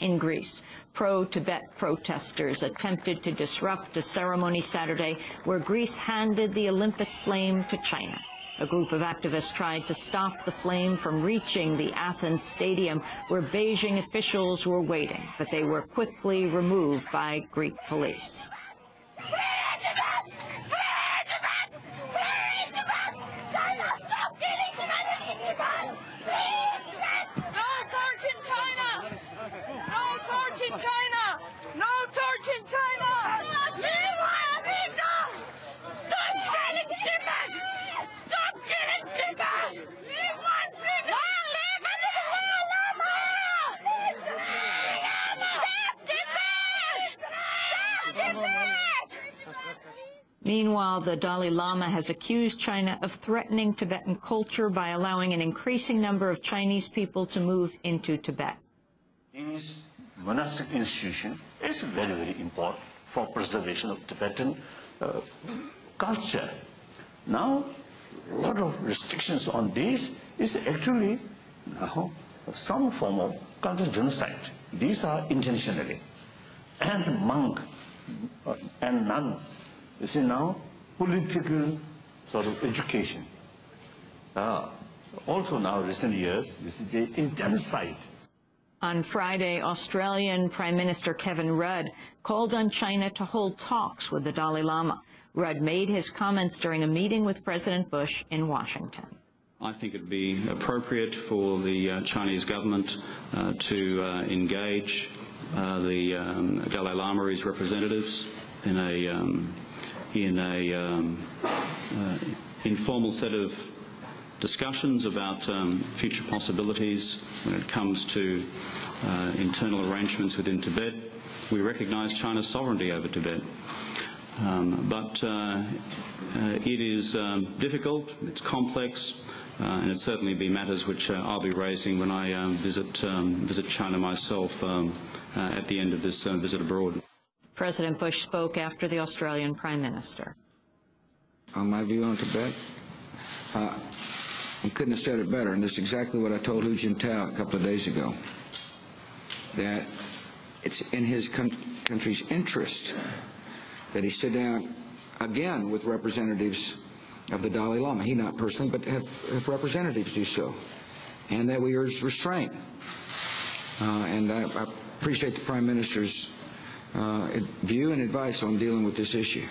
In Greece, pro-Tibet protesters attempted to disrupt a ceremony Saturday where Greece handed the Olympic flame to China. A group of activists tried to stop the flame from reaching the Athens stadium where Beijing officials were waiting, but they were quickly removed by Greek police. China! No torch in China! Stop killing Tibet! Stop killing Tibet! We want freedom! Long live the Dalai Lama! Save Tibet! Save Tibet! Meanwhile, the Dalai Lama has accused China of threatening Tibetan culture by allowing an increasing number of Chinese people to move into Tibet. This monastic institution is very, very important for preservation of Tibetan culture. Now, a lot of restrictions on this is actually now some form of cultural genocide. These are intentionally. And monks and nuns, you see now, political sort of education. Also now, recent years, you see, they intensified. On Friday, Australian Prime Minister Kevin Rudd called on China to hold talks with the Dalai Lama. Rudd made his comments during a meeting with President Bush in Washington. I think it would be appropriate for the Chinese government to engage the Dalai Lama, his representatives, in a informal set of discussions about future possibilities when it comes to internal arrangements within Tibet. We recognize China's sovereignty over Tibet. But it is difficult, it's complex, and it certainly be matters which I'll be raising when I visit China myself at the end of this visit abroad. President Bush spoke after the Australian Prime Minister. On my view on Tibet, he couldn't have said it better, and this is exactly what I told Hu Jintao a couple of days ago, that it's in his country's interest that he sit down again with representatives of the Dalai Lama, he not personally, but have representatives do so, and that we urge restraint. And I appreciate the Prime Minister's view and advice on dealing with this issue.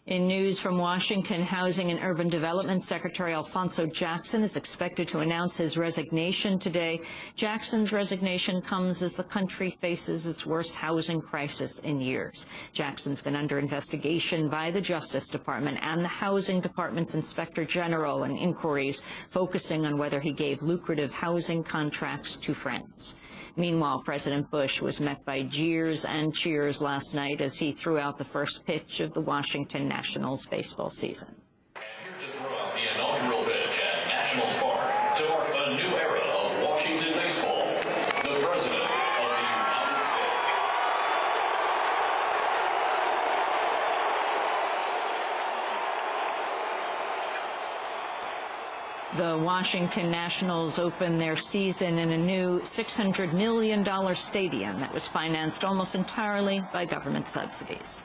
In news from Washington, Housing and Urban Development Secretary Alphonso Jackson is expected to announce his resignation today. Jackson's resignation comes as the country faces its worst housing crisis in years. Jackson's been under investigation by the Justice Department and the Housing Department's Inspector General in inquiries focusing on whether he gave lucrative housing contracts to friends. Meanwhile, President Bush was met by jeers and cheers last night as he threw out the first pitch of the Washington Nationals baseball season. Here to throw out the inaugural pitch at Nationals Park to mark a new era of Washington baseball, the President of the United States. The Washington Nationals opened their season in a new $600 million stadium that was financed almost entirely by government subsidies.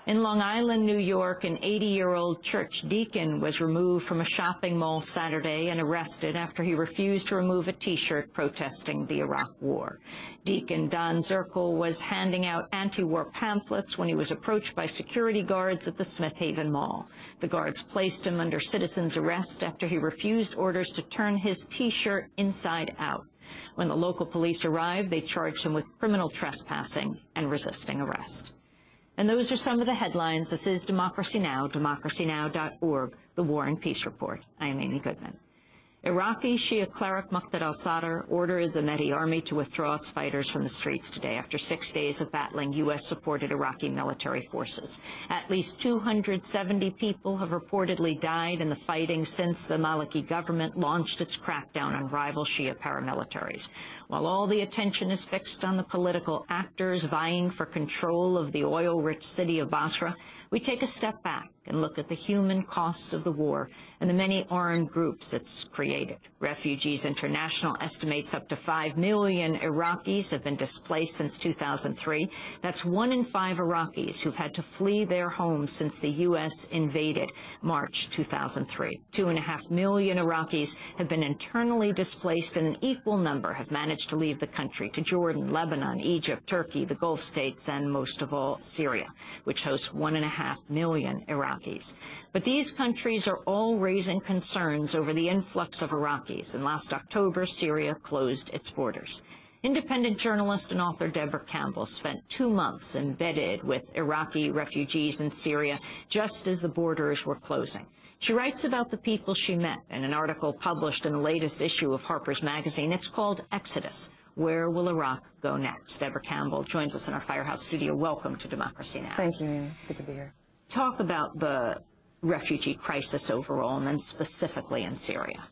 In Long Island, New York, an 80-year-old church deacon was removed from a shopping mall Saturday and arrested after he refused to remove a T-shirt protesting the Iraq War. Deacon Don Zirkle was handing out anti-war pamphlets when he was approached by security guards at the Smith Haven Mall. The guards placed him under citizen's arrest after he refused orders to turn his T-shirt inside out. When the local police arrived, they charged him with criminal trespassing and resisting arrest. And those are some of the headlines. This is Democracy Now!, democracynow.org, the War and Peace Report. I am Amy Goodman. Iraqi Shia cleric Muqtada al-Sadr ordered the Mahdi army to withdraw its fighters from the streets today after 6 days of battling U.S.-supported Iraqi military forces. At least 270 people have reportedly died in the fighting since the Maliki government launched its crackdown on rival Shia paramilitaries. While all the attention is fixed on the political actors vying for control of the oil-rich city of Basra, we take a step back and look at the human cost of the war and the many armed groups it's created. Refugees International estimates up to 5 million Iraqis have been displaced since 2003. That's 1 in 5 Iraqis who've had to flee their homes since the U.S. invaded March 2003. 2.5 million Iraqis have been internally displaced, and an equal number have managed to leave the country to Jordan, Lebanon, Egypt, Turkey, the Gulf states, and most of all, Syria, which hosts 1.5 million Iraqis. But these countries are all raising concerns over the influx of Iraqis, and last October, Syria closed its borders. Independent journalist and author Deborah Campbell spent 2 months embedded with Iraqi refugees in Syria just as the borders were closing. She writes about the people she met in an article published in the latest issue of Harper's Magazine. It's called Exodus. Where will Iraq go next? Deborah Campbell joins us in our Firehouse studio. Welcome to Democracy Now! Thank you, Ian. It's good to be here. Talk about the refugee crisis overall, and then specifically in Syria.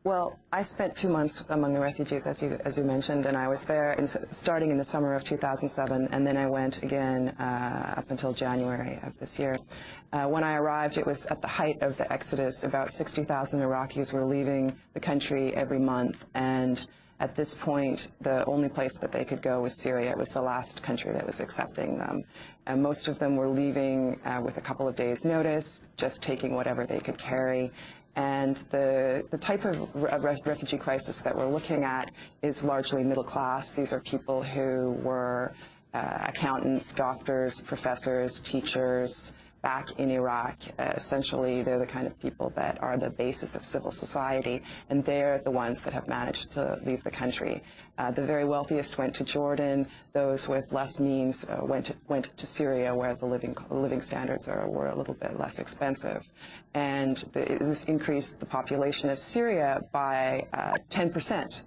Well, I spent 2 months among the refugees, as you mentioned, and I was there starting in the summer of 2007, and then I went again up until January of this year. When I arrived, it was at the height of the exodus. About 60,000 Iraqis were leaving the country every month, and at this point, the only place that they could go was Syria. It was the last country that was accepting them. And most of them were leaving with a couple of days' notice, just taking whatever they could carry. And the type of refugee crisis that we're looking at is largely middle class. These are people who were accountants, doctors, professors, teachers back in Iraq. Essentially, they're the kind of people that are the basis of civil society, and they're the ones that have managed to leave the country. The very wealthiest went to Jordan. Those with less means went to Syria, where the living standards were a little bit less expensive. And this increased the population of Syria by 10%.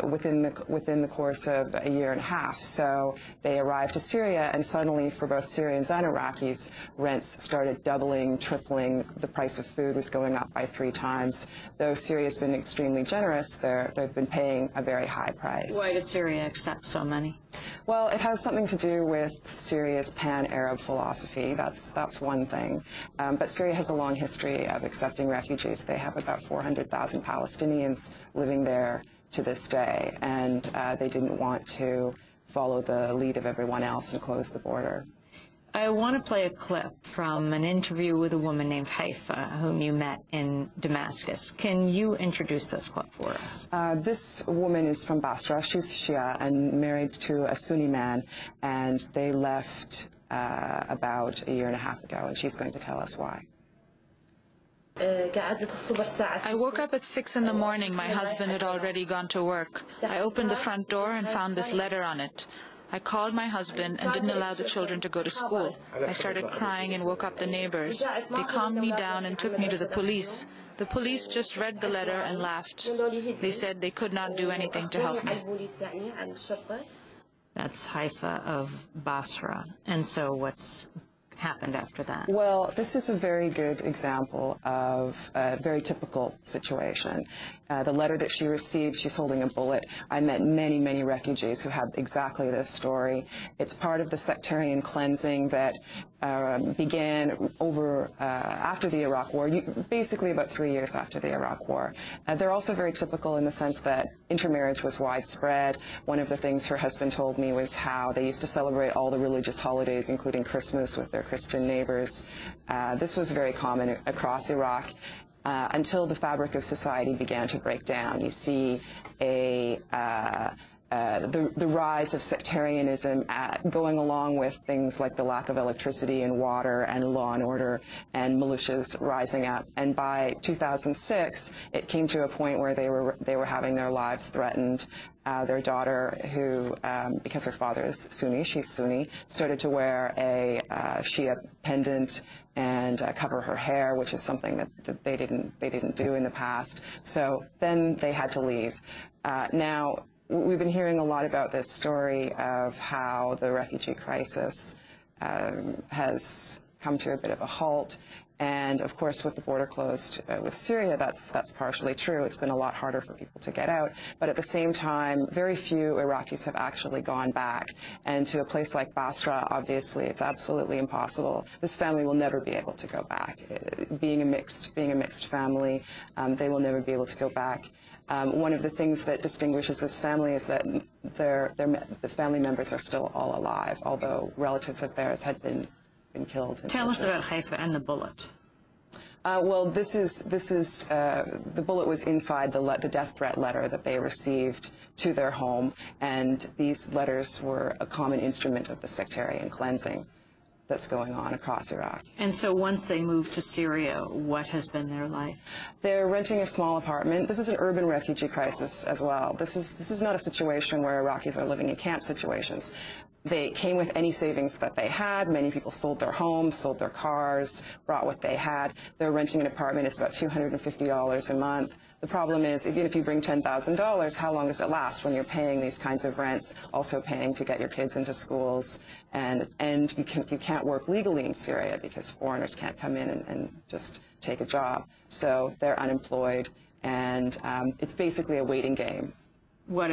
Within the course of a year and a half. So they arrived to Syria, and suddenly, for both Syrians and Iraqis, rents started doubling, tripling. The price of food was going up by 3 times. Though Syria's been extremely generous, they've been paying a very high price. Why did Syria accept so many? Well, it has something to do with Syria's pan-Arab philosophy. That's one thing. But Syria has a long history of accepting refugees. They have about 400,000 Palestinians living there to this day, and they didn't want to follow the lead of everyone else and close the border. I want to play a clip from an interview with a woman named Haditha, whom you met in Damascus. Can you introduce this clip for us? This woman is from Basra. She's Shia and married to a Sunni man, and they left about a year and a half ago, and she's going to tell us why. I woke up at 6 in the morning. My husband had already gone to work. I opened the front door and found this letter on it. I called my husband and didn't allow the children to go to school. I started crying and woke up the neighbors. They calmed me down and took me to the police. The police just read the letter and laughed. They said they could not do anything to help me. That's Haditha of Basra. And so what's happened after that? Well, this is a very good example of a very typical situation. The letter that she received, she's holding a bullet. I met many, many refugees who have exactly this story. It's part of the sectarian cleansing that began after the Iraq War, basically about 3 years after the Iraq War. They're also very typical in the sense that intermarriage was widespread. One of the things her husband told me was how they used to celebrate all the religious holidays, including Christmas, with their Christian neighbors. This was very common across Iraq. Until the fabric of society began to break down. You see the rise of sectarianism going along with things like the lack of electricity and water and law and order and militias rising up. And by 2006, it came to a point where they were having their lives threatened. Their daughter, who, because her father is Sunni, she's Sunni, started to wear a Shia pendant and cover her hair, which is something that they didn't do in the past. So then they had to leave. Now, we've been hearing a lot about this story of how the refugee crisis has come to a bit of a halt, And of course, with the border closed with Syria, that's partially true. It's been a lot harder for people to get out. But at the same time, very few Iraqis have actually gone back. And to a place like Basra, obviously, it's absolutely impossible. This family will never be able to go back. Being a mixed family, they will never be able to go back. One of the things that distinguishes this family is that the family members are still all alive, although relatives of theirs had been killed. Tell us about Haifa and the bullet. Well, the bullet was inside the death threat letter that they received to their home, and these letters were a common instrument of the sectarian cleansing that's going on across Iraq. And so once they moved to Syria, what has been their life? They're renting a small apartment. This is an urban refugee crisis as well. This is not a situation where Iraqis are living in camp situations. They came with any savings that they had. Many people sold their homes, sold their cars, brought what they had. They're renting an apartment. It's about $250 a month. The problem is, even if you bring $10,000, how long does it last when you're paying these kinds of rents, also paying to get your kids into schools, and you can't work legally in Syria because foreigners can't come in and just take a job. So they're unemployed, and it's basically a waiting game. What